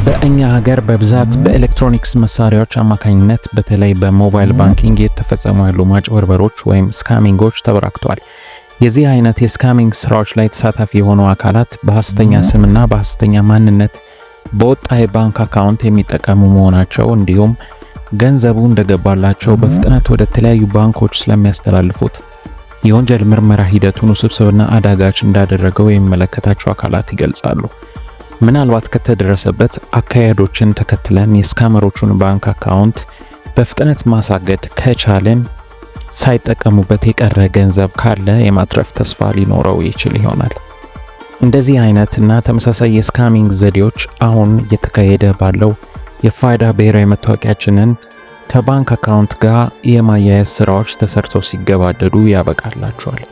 በእኛ ሀገር በብዛት በኤሌክትሮኒክስ መሳሪያዎች አማካኝነት በተለይ በሞባይል ባንኪንግ የተፈጸሙ ያሉ ማጭበርበሮች ወይም ስካሚንጎች ተበራክተዋል። የዚህ አይነት የስካሚንግ ስራዎች ላይ ተሳታፊ የሆኑ አካላት በሐሰተኛ ስምና በሐሰተኛ ማንነት በወጣ የባንክ አካውንት የሚጠቀሙ መሆናቸው እንዲሁም ገንዘቡ እንደገባላቸው በፍጥነት ወደ ተለያዩ ባንኮች ስለሚያስተላልፉት የወንጀል ምርመራ ሂደቱን ውስብስብና አዳጋች እንዳደረገው የሚመለከታቸው አካላት ይገልጻሉ። ምናልባት ከተደረሰበት አካሄዶችን ተከትለን የስካመሮቹን ባንክ አካውንት በፍጥነት ማሳገድ ከቻለን ሳይጠቀሙበት የቀረ ገንዘብ ካለ የማትረፍ ተስፋ ሊኖረው ይችል ይሆናል። እንደዚህ አይነትና ተመሳሳይ የስካሚንግ ዘዴዎች አሁን እየተካሄደ ባለው የፋይዳ ብሔራዊ መታወቂያችንን ከባንክ አካውንት ጋር የማያያዝ ስራዎች ተሰርተው ሲገባደዱ ያበቃላቸዋል።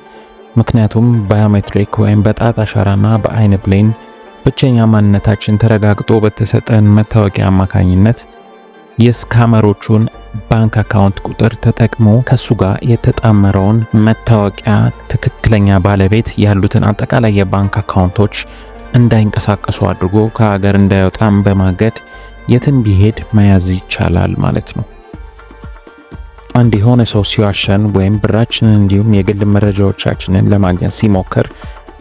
ምክንያቱም ባዮሜትሪክ ወይም በጣት አሻራና በአይን ብሌን ብቸኛ ማንነታችን ተረጋግጦ በተሰጠን መታወቂያ አማካኝነት የስካመሮቹን ባንክ አካውንት ቁጥር ተጠቅሞ ከሱ ጋር የተጣመረውን መታወቂያ ትክክለኛ ባለቤት ያሉትን አጠቃላይ የባንክ አካውንቶች እንዳይንቀሳቀሱ አድርጎ ከሀገር እንዳይወጣም በማገድ የትም ቢሄድ መያዝ ይቻላል ማለት ነው። አንድ የሆነ ሰው ሲዋሸን ወይም ብራችንን እንዲሁም የግል መረጃዎቻችንን ለማግኘት ሲሞክር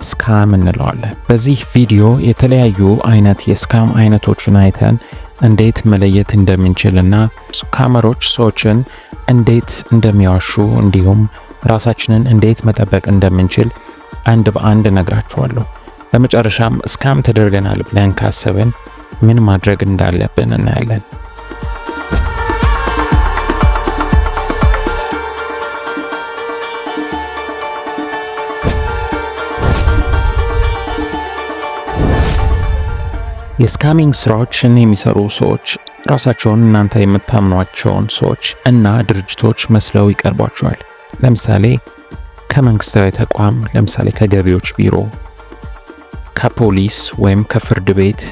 ስካም እንለዋለን። በዚህ ቪዲዮ የተለያዩ አይነት የስካም አይነቶችን አይተን እንዴት መለየት እንደምንችልና ስካመሮች ሰዎችን እንዴት እንደሚዋሹ እንዲሁም ራሳችንን እንዴት መጠበቅ እንደምንችል አንድ በአንድ እነግራችኋለሁ። በመጨረሻም ስካም ተደርገናል ብለን ካሰብን ምን ማድረግ እንዳለብን እናያለን። የስካሚንግ ስራዎችን የሚሰሩ ሰዎች ራሳቸውን እናንተ የምታምኗቸውን ሰዎች እና ድርጅቶች መስለው ይቀርቧቸዋል። ለምሳሌ ከመንግስታዊ ተቋም፣ ለምሳሌ ከገቢዎች ቢሮ፣ ከፖሊስ ወይም ከፍርድ ቤት፣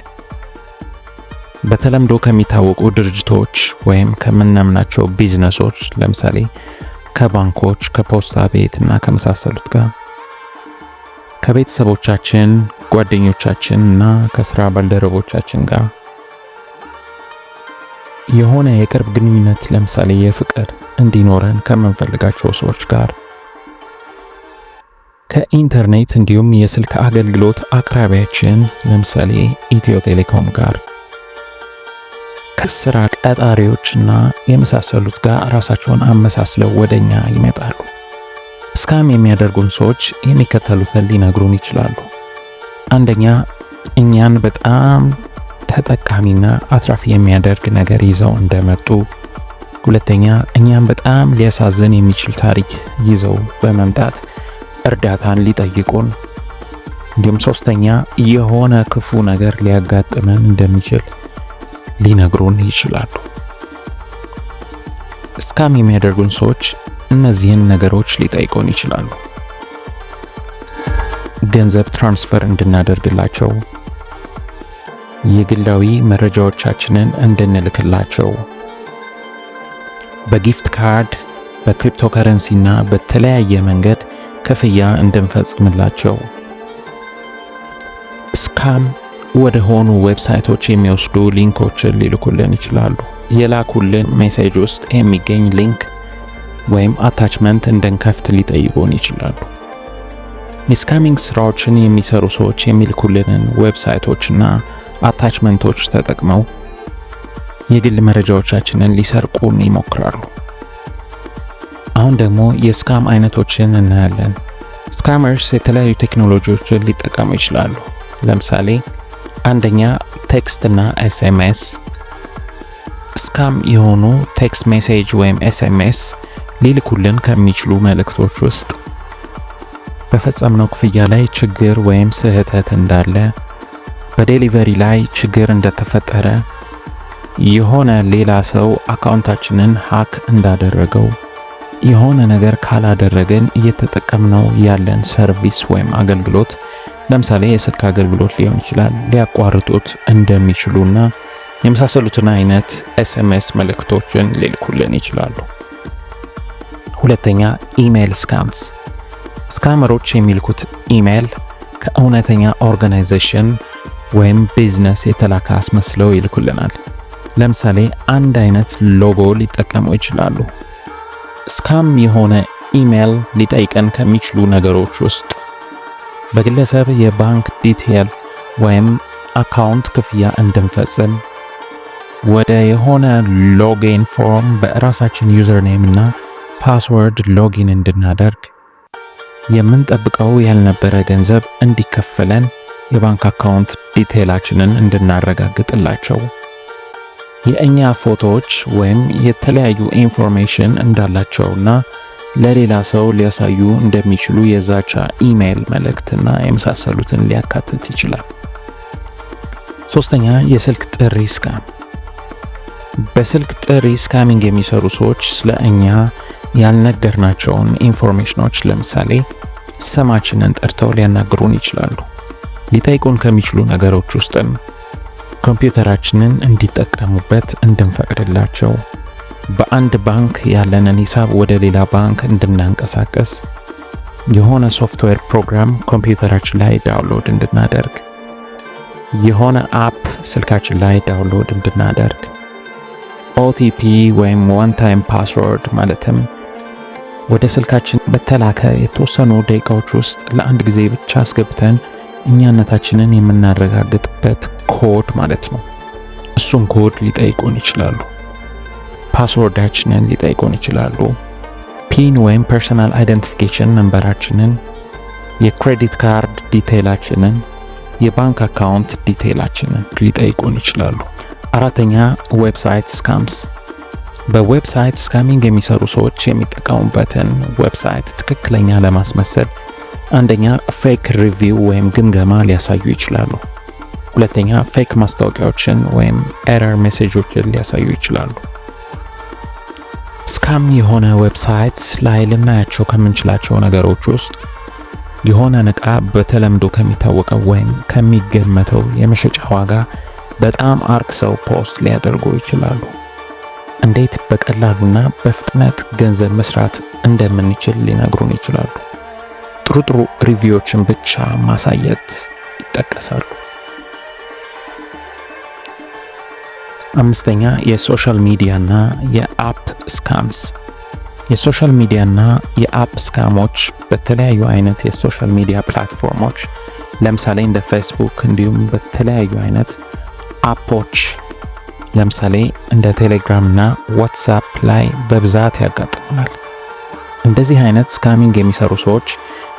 በተለምዶ ከሚታወቁ ድርጅቶች ወይም ከምናምናቸው ቢዝነሶች፣ ለምሳሌ ከባንኮች፣ ከፖስታ ቤት እና ከመሳሰሉት ጋር ከቤተሰቦቻችን፣ ጓደኞቻችን እና ከስራ ባልደረቦቻችን ጋር የሆነ የቅርብ ግንኙነት ለምሳሌ የፍቅር እንዲኖረን ከምንፈልጋቸው ሰዎች ጋር ከኢንተርኔት እንዲሁም የስልክ አገልግሎት አቅራቢያችን ለምሳሌ ኢትዮ ቴሌኮም ጋር ከስራ ቀጣሪዎችና የመሳሰሉት ጋር ራሳቸውን አመሳስለው ወደኛ ይመጣሉ። ስካም የሚያደርጉን ሰዎች የሚከተሉትን ሊነግሩን ይችላሉ። አንደኛ፣ እኛን በጣም ተጠቃሚና አትራፊ የሚያደርግ ነገር ይዘው እንደመጡ። ሁለተኛ፣ እኛን በጣም ሊያሳዝን የሚችል ታሪክ ይዘው በመምጣት እርዳታን ሊጠይቁን። እንዲሁም ሶስተኛ፣ የሆነ ክፉ ነገር ሊያጋጥመን እንደሚችል ሊነግሩን ይችላሉ። ስካም የሚያደርጉን ሰዎች እነዚህን ነገሮች ሊጠይቁን ይችላሉ። ገንዘብ ትራንስፈር እንድናደርግላቸው፣ የግላዊ መረጃዎቻችንን እንድንልክላቸው፣ በጊፍት ካርድ፣ በክሪፕቶከረንሲ እና በተለያየ መንገድ ክፍያ እንድንፈጽምላቸው፣ ስካም ወደ ሆኑ ዌብሳይቶች የሚወስዱ ሊንኮችን ሊልኩልን ይችላሉ። የላኩልን ሜሴጅ ውስጥ የሚገኝ ሊንክ ወይም አታችመንት እንድንከፍት ሊጠይቁን ይችላሉ። የስካሚንግ ስራዎችን የሚሰሩ ሰዎች የሚልኩልንን ዌብሳይቶችና አታችመንቶች ተጠቅመው የግል መረጃዎቻችንን ሊሰርቁን ይሞክራሉ። አሁን ደግሞ የስካም አይነቶችን እናያለን። ስካመርስ የተለያዩ ቴክኖሎጂዎችን ሊጠቀሙ ይችላሉ። ለምሳሌ አንደኛ፣ ቴክስት እና ኤስኤምኤስ። ስካም የሆኑ ቴክስት ሜሴጅ ወይም ኤስኤምኤስ ሊልኩልን ከሚችሉ መልእክቶች ውስጥ በፈጸምነው ክፍያ ላይ ችግር ወይም ስህተት እንዳለ፣ በዴሊቨሪ ላይ ችግር እንደተፈጠረ፣ የሆነ ሌላ ሰው አካውንታችንን ሃክ እንዳደረገው፣ የሆነ ነገር ካላደረገን እየተጠቀምነው ያለን ሰርቪስ ወይም አገልግሎት ለምሳሌ የስልክ አገልግሎት ሊሆን ይችላል ሊያቋርጡት እንደሚችሉና የመሳሰሉትን አይነት ኤስኤምኤስ መልእክቶችን ሊልኩልን ይችላሉ። ሁለተኛ፣ ኢሜይል ስካምስ። ስካመሮች የሚልኩት ኢሜይል ከእውነተኛ ኦርጋናይዜሽን ወይም ቢዝነስ የተላከ አስመስለው ይልኩልናል። ለምሳሌ አንድ አይነት ሎጎ ሊጠቀሙ ይችላሉ። ስካም የሆነ ኢሜል ሊጠይቀን ከሚችሉ ነገሮች ውስጥ በግለሰብ የባንክ ዲቴል ወይም አካውንት ክፍያ እንድንፈጽም፣ ወደ የሆነ ሎጊን ፎርም በራሳችን ዩዘርኔም እና ፓስወርድ ሎጊን እንድናደርግ፣ የምንጠብቀው ያልነበረ ገንዘብ እንዲከፈለን የባንክ አካውንት ዲቴላችንን እንድናረጋግጥላቸው፣ የእኛ ፎቶዎች ወይም የተለያዩ ኢንፎርሜሽን እንዳላቸውና ለሌላ ሰው ሊያሳዩ እንደሚችሉ የዛቻ ኢሜይል መልእክትና የመሳሰሉትን ሊያካትት ይችላል። ሶስተኛ የስልክ ጥሪ ስካም። በስልክ ጥሪ ስካሚንግ የሚሰሩ ሰዎች ስለ እኛ ያልነገርናቸውን ኢንፎርሜሽኖች ለምሳሌ ስማችንን ጠርተው ሊያናግሩን ይችላሉ። ሊጠይቁን ከሚችሉ ነገሮች ውስጥም ኮምፒውተራችንን እንዲጠቀሙበት እንድንፈቅድላቸው፣ በአንድ ባንክ ያለንን ሂሳብ ወደ ሌላ ባንክ እንድናንቀሳቀስ፣ የሆነ ሶፍትዌር ፕሮግራም ኮምፒውተራችን ላይ ዳውንሎድ እንድናደርግ፣ የሆነ አፕ ስልካችን ላይ ዳውንሎድ እንድናደርግ፣ ኦቲፒ ወይም ዋን ታይም ፓስወርድ ማለትም ወደ ስልካችን በተላከ የተወሰኑ ደቂቃዎች ውስጥ ለአንድ ጊዜ ብቻ አስገብተን እኛነታችንን የምናረጋግጥበት ኮድ ማለት ነው። እሱን ኮድ ሊጠይቁን ይችላሉ። ፓስወርዳችንን ሊጠይቁን ይችላሉ። ፒን ወይም ፐርሰናል አይደንቲፊኬሽን ነምበራችንን፣ የክሬዲት ካርድ ዲቴይላችንን፣ የባንክ አካውንት ዲቴይላችንን ሊጠይቁን ይችላሉ። አራተኛ ዌብሳይት ስካምስ። በዌብሳይት ስካሚንግ የሚሰሩ ሰዎች የሚጠቀሙበትን ዌብሳይት ትክክለኛ ለማስመሰል አንደኛ ፌክ ሪቪው ወይም ግምገማ ሊያሳዩ ይችላሉ። ሁለተኛ ፌክ ማስታወቂያዎችን ወይም ኤረር ሜሴጆችን ሊያሳዩ ይችላሉ። ስካም የሆነ ዌብሳይት ላይ ልናያቸው ከምንችላቸው ነገሮች ውስጥ የሆነ ዕቃ በተለምዶ ከሚታወቀው ወይም ከሚገመተው የመሸጫ ዋጋ በጣም አርክሰው ፖስት ሊያደርጉ ይችላሉ። እንዴት በቀላሉና በፍጥነት ገንዘብ መስራት እንደምንችል ሊነግሩን ይችላሉ። ጥሩ ሪቪዎችን ብቻ ማሳየት ይጠቀሳሉ። አምስተኛ የሶሻል ሚዲያና የአፕ ስካምስ። የሶሻል ሚዲያና የአፕ ስካሞች በተለያዩ አይነት የሶሻል ሚዲያ ፕላትፎርሞች ለምሳሌ እንደ ፌስቡክ እንዲሁም በተለያዩ አይነት አፖች ለምሳሌ እንደ ቴሌግራም እና ዋትስአፕ ላይ በብዛት ያጋጥሙናል። እንደዚህ አይነት ስካሚንግ የሚሰሩ ሰዎች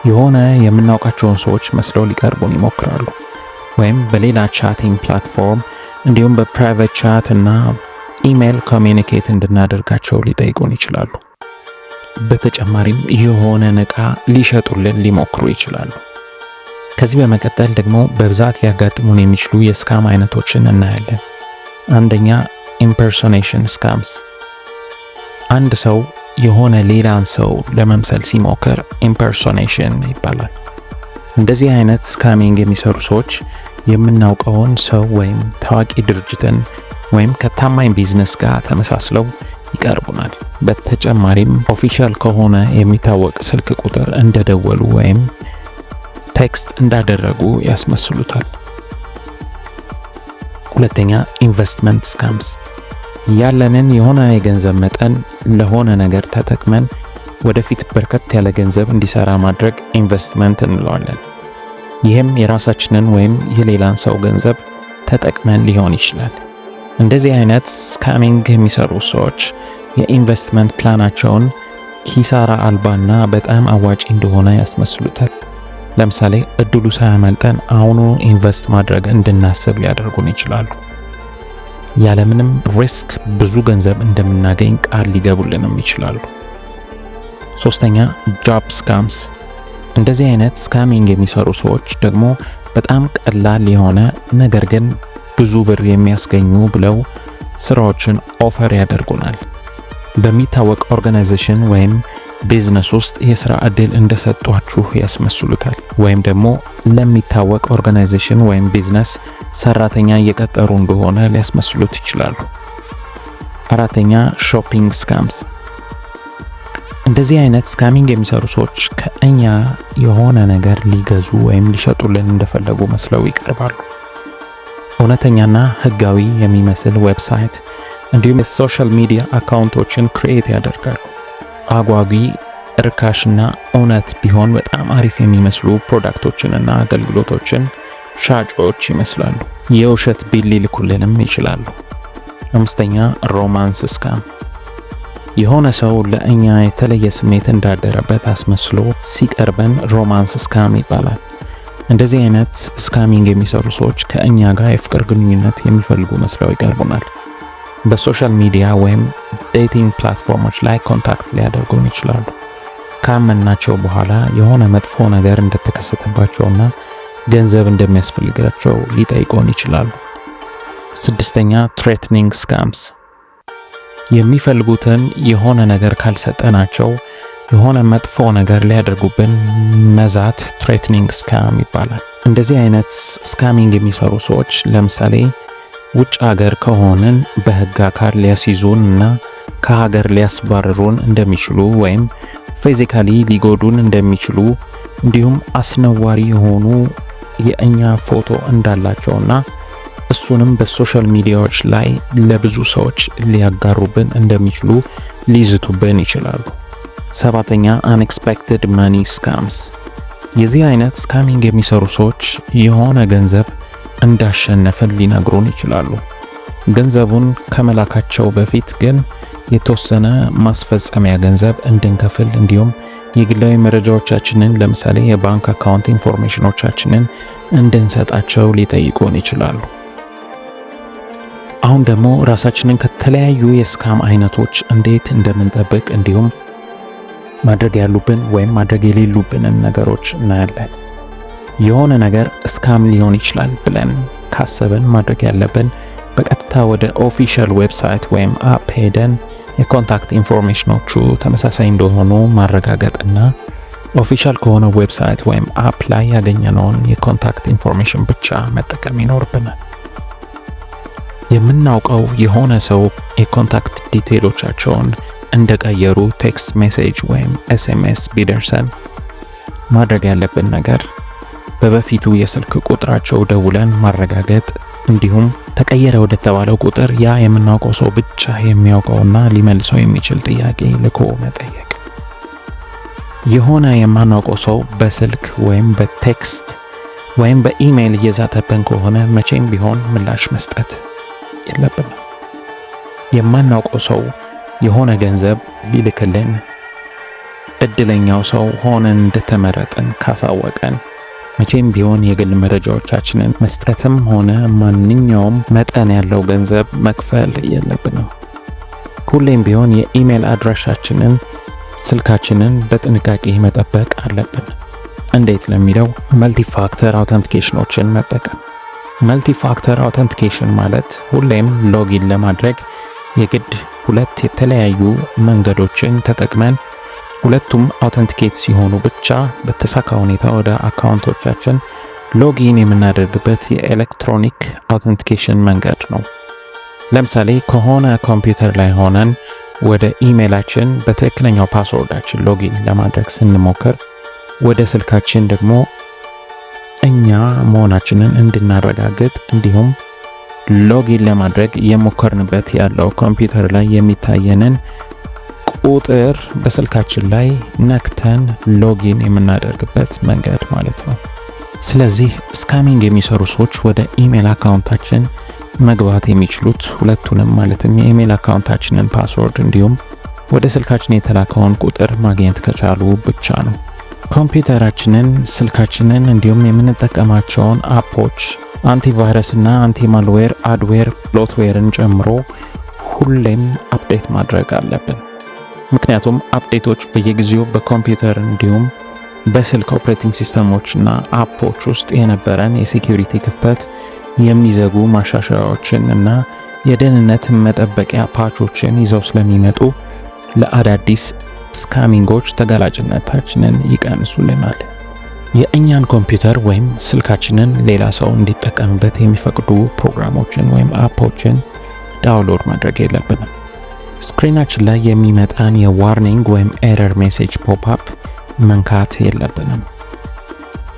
የሆነ የምናውቃቸውን ሰዎች መስለው ሊቀርቡን ይሞክራሉ። ወይም በሌላ ቻቲንግ ፕላትፎርም እንዲሁም በፕራይቬት ቻት እና ኢሜይል ኮሚኒኬት እንድናደርጋቸው ሊጠይቁን ይችላሉ። በተጨማሪም የሆነ ዕቃ ሊሸጡልን ሊሞክሩ ይችላሉ። ከዚህ በመቀጠል ደግሞ በብዛት ሊያጋጥሙን የሚችሉ የስካም አይነቶችን እናያለን። አንደኛ ኢምፐርሶኔሽን ስካምስ። አንድ ሰው የሆነ ሌላን ሰው ለመምሰል ሲሞክር ኢምፐርሶኔሽን ይባላል። እንደዚህ አይነት ስካሚንግ የሚሰሩ ሰዎች የምናውቀውን ሰው ወይም ታዋቂ ድርጅትን ወይም ከታማኝ ቢዝነስ ጋር ተመሳስለው ይቀርቡናል። በተጨማሪም ኦፊሻል ከሆነ የሚታወቅ ስልክ ቁጥር እንደደወሉ ወይም ቴክስት እንዳደረጉ ያስመስሉታል። ሁለተኛ ኢንቨስትመንት ስካምስ። ያለንን የሆነ የገንዘብ መጠን ለሆነ ነገር ተጠቅመን ወደፊት በርከት ያለ ገንዘብ እንዲሰራ ማድረግ ኢንቨስትመንት እንለዋለን። ይህም የራሳችንን ወይም የሌላን ሰው ገንዘብ ተጠቅመን ሊሆን ይችላል። እንደዚህ አይነት ስካሚንግ የሚሰሩ ሰዎች የኢንቨስትመንት ፕላናቸውን ኪሳራ አልባና በጣም አዋጪ እንደሆነ ያስመስሉታል። ለምሳሌ እድሉ ሳያመልጠን አሁኑ ኢንቨስት ማድረግ እንድናስብ ሊያደርጉን ይችላሉ። ያለምንም ሪስክ ብዙ ገንዘብ እንደምናገኝ ቃል ሊገቡልንም ይችላሉ። ሶስተኛ ጆብ ስካምስ። እንደዚህ አይነት ስካሚንግ የሚሰሩ ሰዎች ደግሞ በጣም ቀላል የሆነ ነገር ግን ብዙ ብር የሚያስገኙ ብለው ስራዎችን ኦፈር ያደርጉናል። በሚታወቅ ኦርጋናይዜሽን ወይም ቢዝነስ ውስጥ የስራ ዕድል እንደሰጧችሁ ያስመስሉታል። ወይም ደግሞ ለሚታወቅ ኦርጋናይዜሽን ወይም ቢዝነስ ሰራተኛ እየቀጠሩ እንደሆነ ሊያስመስሉት ይችላሉ። አራተኛ ሾፒንግ ስካምስ። እንደዚህ አይነት ስካሚንግ የሚሰሩ ሰዎች ከእኛ የሆነ ነገር ሊገዙ ወይም ሊሸጡልን እንደፈለጉ መስለው ይቀርባሉ። እውነተኛና ህጋዊ የሚመስል ዌብሳይት እንዲሁም የሶሻል ሚዲያ አካውንቶችን ክሬት ያደርጋሉ። አጓጊ፣ ርካሽና እውነት ቢሆን በጣም አሪፍ የሚመስሉ ፕሮዳክቶችንና አገልግሎቶችን ሻጮች ይመስላሉ። የውሸት ቢል ሊልኩልንም ይችላሉ። 5ኛ ሮማንስ ስካም። የሆነ ሰው ለእኛ የተለየ ስሜት እንዳደረበት አስመስሎ ሲቀርበን ሮማንስ ስካም ይባላል። እንደዚህ አይነት ስካሚንግ የሚሰሩ ሰዎች ከእኛ ጋር የፍቅር ግንኙነት የሚፈልጉ መስለው ይቀርቡናል። በሶሻል ሚዲያ ወይም ዴቲንግ ፕላትፎርሞች ላይ ኮንታክት ሊያደርጉን ይችላሉ። ካመናቸው በኋላ የሆነ መጥፎ ነገር እንደተከሰተባቸውና ገንዘብ እንደሚያስፈልጋቸው ሊጠይቁን ይችላሉ። 6ኛ ትሬትኒንግ ስካምስ። የሚፈልጉትን የሆነ ነገር ካልሰጠናቸው የሆነ መጥፎ ነገር ሊያደርጉብን መዛት ትሬትኒንግ ስካም ይባላል። እንደዚህ አይነት ስካሚንግ የሚሰሩ ሰዎች ለምሳሌ ውጭ ሀገር ከሆንን በህግ አካል ሊያስይዙን እና ከሀገር ሊያስባርሩን እንደሚችሉ ወይም ፊዚካሊ ሊጎዱን እንደሚችሉ እንዲሁም አስነዋሪ የሆኑ የእኛ ፎቶ እንዳላቸውና እሱንም በሶሻል ሚዲያዎች ላይ ለብዙ ሰዎች ሊያጋሩብን እንደሚችሉ ሊዝቱብን ይችላሉ። 7ኛ አንኤክስፔክትድ መኒ ስካምስ። የዚህ አይነት ስካሚንግ የሚሰሩ ሰዎች የሆነ ገንዘብ እንዳሸነፍን ሊነግሩን ይችላሉ። ገንዘቡን ከመላካቸው በፊት ግን የተወሰነ ማስፈጸሚያ ገንዘብ እንድንከፍል እንዲሁም የግላዊ መረጃዎቻችንን ለምሳሌ የባንክ አካውንት ኢንፎርሜሽኖቻችንን እንድንሰጣቸው ሊጠይቁን ይችላሉ። አሁን ደግሞ ራሳችንን ከተለያዩ የስካም አይነቶች እንዴት እንደምንጠብቅ እንዲሁም ማድረግ ያሉብን ወይም ማድረግ የሌሉብንን ነገሮች እናያለን። የሆነ ነገር ስካም ሊሆን ይችላል ብለን ካሰብን ማድረግ ያለብን በቀጥታ ወደ ኦፊሻል ዌብሳይት ወይም አፕ ሄደን የኮንታክት ኢንፎርሜሽኖቹ ተመሳሳይ እንደሆኑ ማረጋገጥና ኦፊሻል ከሆነ ዌብሳይት ወይም አፕ ላይ ያገኘነውን የኮንታክት ኢንፎርሜሽን ብቻ መጠቀም ይኖርብናል። የምናውቀው የሆነ ሰው የኮንታክት ዲቴይሎቻቸውን እንደቀየሩ ቴክስት ሜሴጅ ወይም ኤስኤምኤስ ቢደርሰን ማድረግ ያለብን ነገር በበፊቱ የስልክ ቁጥራቸው ደውለን ማረጋገጥ እንዲሁም ተቀየረ ወደ ተባለው ቁጥር ያ የምናውቀው ሰው ብቻ የሚያውቀውና ሊመልሰው የሚችል ጥያቄ ልኮ መጠየቅ። የሆነ የማናውቀው ሰው በስልክ ወይም በቴክስት ወይም በኢሜይል እየዛተብን ከሆነ መቼም ቢሆን ምላሽ መስጠት የለብንም። የማናውቀው ሰው የሆነ ገንዘብ ሊልክልን እድለኛው ሰው ሆነን እንደተመረጥን ካሳወቀን መቼም ቢሆን የግል መረጃዎቻችንን መስጠትም ሆነ ማንኛውም መጠን ያለው ገንዘብ መክፈል የለብንም። ሁሌም ቢሆን የኢሜል አድራሻችንን፣ ስልካችንን በጥንቃቄ መጠበቅ አለብን። እንዴት ለሚለው መልቲ ፋክተር አውተንቲኬሽኖችን መጠቀም። መልቲ ፋክተር አውተንቲኬሽን ማለት ሁሌም ሎጊን ለማድረግ የግድ ሁለት የተለያዩ መንገዶችን ተጠቅመን ሁለቱም አውተንቲኬት ሲሆኑ ብቻ በተሳካ ሁኔታ ወደ አካውንቶቻችን ሎጊን የምናደርግበት የኤሌክትሮኒክ አውተንቲኬሽን መንገድ ነው። ለምሳሌ ከሆነ ኮምፒውተር ላይ ሆነን ወደ ኢሜይላችን በትክክለኛው ፓስወርዳችን ሎጊን ለማድረግ ስንሞክር ወደ ስልካችን ደግሞ እኛ መሆናችንን እንድናረጋግጥ እንዲሁም ሎጊን ለማድረግ የሞከርንበት ያለው ኮምፒውተር ላይ የሚታየንን ቁጥር በስልካችን ላይ ነክተን ሎጊን የምናደርግበት መንገድ ማለት ነው። ስለዚህ ስካሚንግ የሚሰሩ ሰዎች ወደ ኢሜል አካውንታችን መግባት የሚችሉት ሁለቱንም ማለትም የኢሜል አካውንታችንን ፓስወርድ እንዲሁም ወደ ስልካችን የተላከውን ቁጥር ማግኘት ከቻሉ ብቻ ነው። ኮምፒውተራችንን፣ ስልካችንን እንዲሁም የምንጠቀማቸውን አፖች አንቲቫይረስ እና አንቲማልዌር፣ አድዌር፣ ብሎትዌርን ጨምሮ ሁሌም አፕዴት ማድረግ አለብን። ምክንያቱም አፕዴቶች በየጊዜው በኮምፒውተር እንዲሁም በስልክ ኦፕሬቲንግ ሲስተሞች እና አፖች ውስጥ የነበረን የሴኩሪቲ ክፍተት የሚዘጉ ማሻሻያዎችን እና የደህንነት መጠበቂያ ፓቾችን ይዘው ስለሚመጡ ለአዳዲስ ስካሚንጎች ተጋላጭነታችንን ይቀንሱልናል። የእኛን ኮምፒውተር ወይም ስልካችንን ሌላ ሰው እንዲጠቀምበት የሚፈቅዱ ፕሮግራሞችን ወይም አፖችን ዳውንሎድ ማድረግ የለብንም። ስክሪናችን ላይ የሚመጣን የዋርኒንግ ወይም ኤረር ሜሴጅ ፖፕአፕ መንካት የለብንም።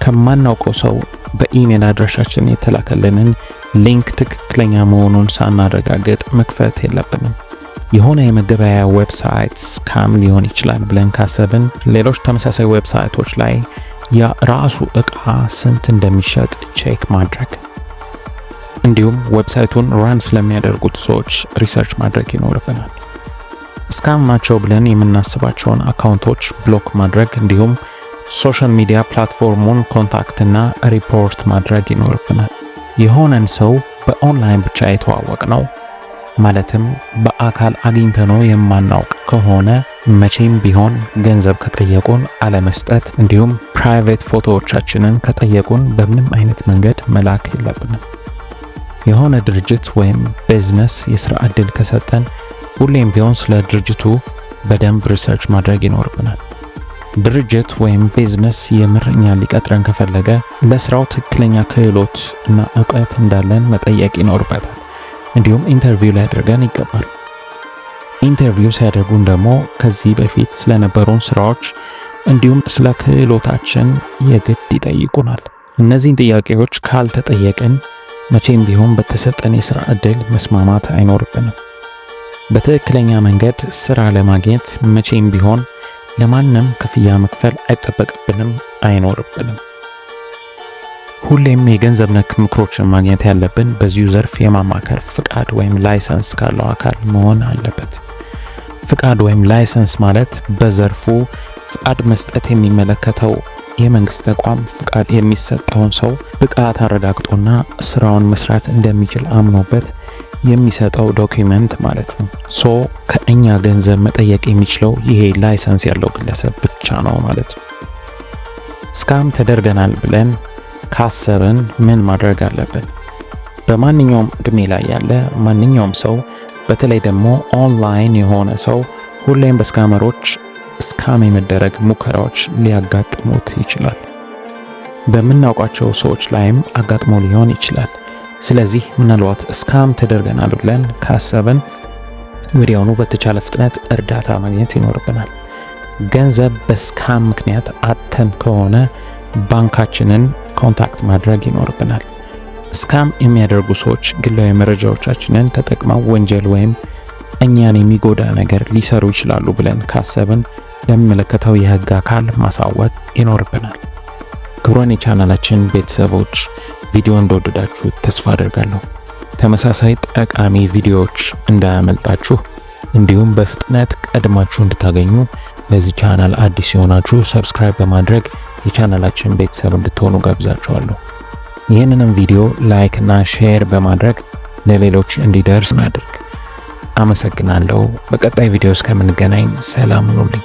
ከማናውቀው ሰው በኢሜል አድራሻችን የተላከልንን ሊንክ ትክክለኛ መሆኑን ሳናረጋግጥ መክፈት የለብንም። የሆነ የመገበያያ ዌብሳይት ስካም ሊሆን ይችላል ብለን ካሰብን ሌሎች ተመሳሳይ ዌብሳይቶች ላይ የራሱ እቃ ስንት እንደሚሸጥ ቼክ ማድረግ፣ እንዲሁም ዌብሳይቱን ራን ስለሚያደርጉት ሰዎች ሪሰርች ማድረግ ይኖርብናል። ስካም ናቸው ብለን የምናስባቸውን አካውንቶች ብሎክ ማድረግ፣ እንዲሁም ሶሻል ሚዲያ ፕላትፎርሙን ኮንታክትና ሪፖርት ማድረግ ይኖርብናል። የሆነን ሰው በኦንላይን ብቻ የተዋወቅ ነው ማለትም በአካል አግኝተነው የማናውቅ ከሆነ መቼም ቢሆን ገንዘብ ከጠየቁን አለመስጠት፣ እንዲሁም ፕራይቬት ፎቶዎቻችንን ከጠየቁን በምንም አይነት መንገድ መላክ የለብንም። የሆነ ድርጅት ወይም ቢዝነስ የስራ ዕድል ከሰጠን ሁሌም ቢሆን ስለ ድርጅቱ በደንብ ሪሰርች ማድረግ ይኖርብናል። ድርጅት ወይም ቢዝነስ የምር እኛን ሊቀጥረን ከፈለገ ለስራው ትክክለኛ ክህሎት እና እውቀት እንዳለን መጠየቅ ይኖርበታል። እንዲሁም ኢንተርቪው ላይ አድርገን ይገባል። ኢንተርቪው ሲያደርጉን ደግሞ ከዚህ በፊት ስለነበሩን ስራዎች እንዲሁም ስለ ክህሎታችን የግድ ይጠይቁናል። እነዚህን ጥያቄዎች ካልተጠየቅን መቼም ቢሆን በተሰጠን የስራ ዕድል መስማማት አይኖርብንም። በትክክለኛ መንገድ ስራ ለማግኘት መቼም ቢሆን ለማንም ክፍያ መክፈል አይኖርብንም። ሁሌም የገንዘብ ነክ ምክሮችን ማግኘት ያለብን በዚሁ ዘርፍ የማማከር ፍቃድ ወይም ላይሰንስ ካለው አካል መሆን አለበት። ፍቃድ ወይም ላይሰንስ ማለት በዘርፉ ፍቃድ መስጠት የሚመለከተው የመንግስት ተቋም ፍቃድ የሚሰጠውን ሰው ብቃት አረጋግጦና ስራውን መስራት እንደሚችል አምኖበት የሚሰጠው ዶክመንት ማለት ነው። ከእኛ ገንዘብ መጠየቅ የሚችለው ይሄ ላይሰንስ ያለው ግለሰብ ብቻ ነው ማለት ነው። ስካም ተደርገናል ብለን ካሰብን ምን ማድረግ አለብን? በማንኛውም እድሜ ላይ ያለ ማንኛውም ሰው በተለይ ደግሞ ኦንላይን የሆነ ሰው ሁሌም በስካመሮች ስካም የመደረግ ሙከራዎች ሊያጋጥሙት ይችላል። በምናውቃቸው ሰዎች ላይም አጋጥሞ ሊሆን ይችላል። ስለዚህ ምናልባት ስካም ተደርገናል ብለን ካሰብን ወዲያውኑ በተቻለ ፍጥነት እርዳታ ማግኘት ይኖርብናል። ገንዘብ በስካም ምክንያት አጥተን ከሆነ ባንካችንን ኮንታክት ማድረግ ይኖርብናል። ስካም የሚያደርጉ ሰዎች ግላዊ መረጃዎቻችንን ተጠቅመው ወንጀል ወይም እኛን የሚጎዳ ነገር ሊሰሩ ይችላሉ ብለን ካሰብን ለሚመለከተው የህግ አካል ማሳወቅ ይኖርብናል። ክቡራን የቻናላችን ቤተሰቦች ቪዲዮ እንደወደዳችሁ ተስፋ አደርጋለሁ። ተመሳሳይ ጠቃሚ ቪዲዮዎች እንዳያመልጣችሁ እንዲሁም በፍጥነት ቀድማችሁ እንድታገኙ ለዚህ ቻናል አዲስ የሆናችሁ ሰብስክራይብ በማድረግ የቻናላችን ቤተሰብ እንድትሆኑ ጋብዛችኋለሁ። ይህንንም ቪዲዮ ላይክ እና ሼር በማድረግ ለሌሎች እንዲደርስ እናድርግ። አመሰግናለሁ። በቀጣይ ቪዲዮ እስከምንገናኝ ሰላም ሁኑልኝ።